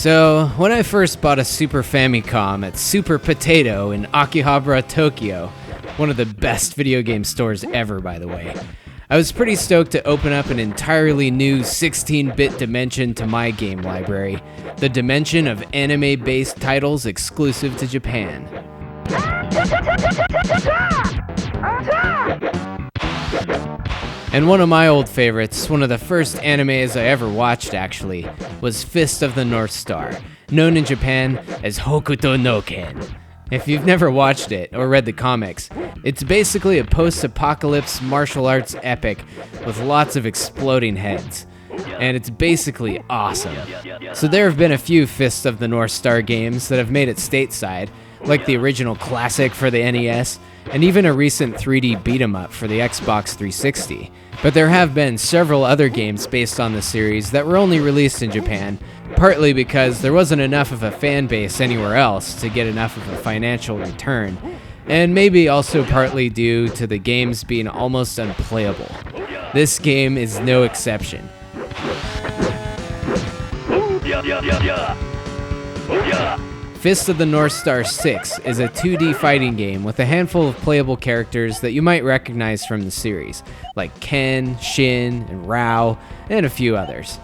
So, when I first bought a Super Famicom at Super Potato in Akihabara, Tokyo, one of the best video game stores ever, by the way, I was pretty stoked to open up an entirely new 16-bit dimension to my game library, the dimension of anime-based titles exclusive to Japan. And one of my old favorites, one of the first animes I ever watched actually, was Fist of the North Star, known in Japan as Hokuto No Ken. If you've never watched it or read the comics, it's basically a post-apocalypse martial arts epic with lots of exploding heads. And it's basically awesome. So there have been a few Fists of the North Star games that have made it stateside, like the original classic for the NES, and even a recent 3D beat-em-up for the Xbox 360. But there have been several other games based on the series that were only released in Japan, partly because there wasn't enough of a fan base anywhere else to get enough of a financial return, and maybe also partly due to the games being almost unplayable. This game is no exception. Fist of the North Star 6 is a 2D fighting game with a handful of playable characters that you might recognize from the series, like Ken, Shin, and Rao, and a few others.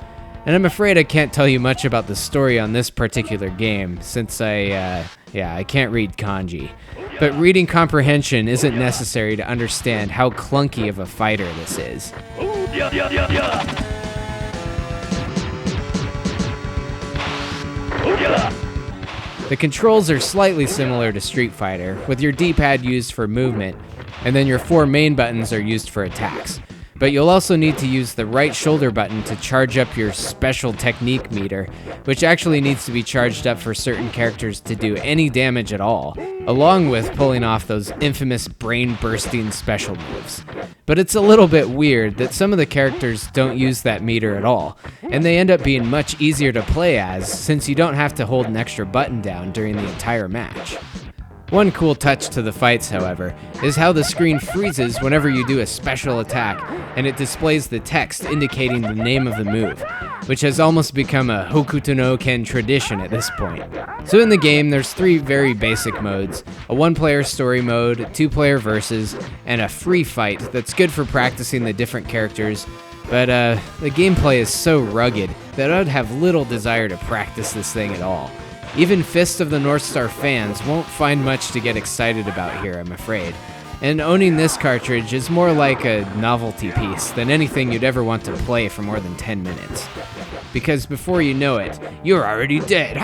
And I'm afraid I can't tell you much about the story on this particular game, since I can't read kanji. But reading comprehension isn't necessary to understand how clunky of a fighter this is. The controls are slightly similar to Street Fighter, with your D-pad used for movement, and then your 4 main buttons are used for attacks. But you'll also need to use the right shoulder button to charge up your special technique meter, which actually needs to be charged up for certain characters to do any damage at all, along with pulling off those infamous brain-bursting special moves. But it's a little bit weird that some of the characters don't use that meter at all, and they end up being much easier to play as, since you don't have to hold an extra button down during the entire match. One cool touch to the fights, however, is how the screen freezes whenever you do a special attack, and it displays the text indicating the name of the move, which has almost become a Hokuto No Ken tradition at this point. So in the game, there's 3 very basic modes: a 1-player story mode, 2-player versus, and a free fight that's good for practicing the different characters, but the gameplay is so rugged that I'd have little desire to practice this thing at all. Even Fist of the North Star fans won't find much to get excited about here, I'm afraid. And owning this cartridge is more like a novelty piece than anything you'd ever want to play for more than 10 minutes. Because before you know it, you're already dead.